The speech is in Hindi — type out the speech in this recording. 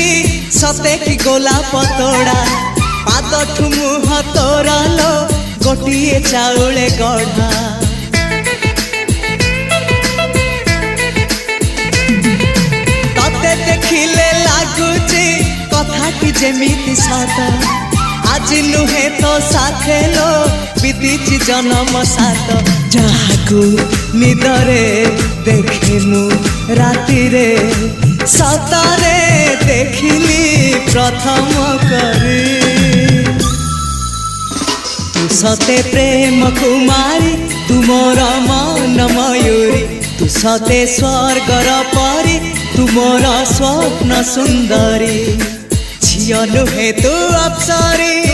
आखि सते कि गोलाप तोड़ा पाद मुह तोर लो गोटे चाउले गढ़ा तते देखिले लगुची कथाटी जेमिति सत आज नुहे तो साथे लो बीतीची जन्म सात जहाकू निदरे देखे मु राति रे सतरे देखिली प्रथम करी तू सते प्रेम कुमारी तू मोर मन मयूरी तू सते स्वर्गर परी तू मोर स्वप्न सुंदरी झियो नुहे तू अप्सरी।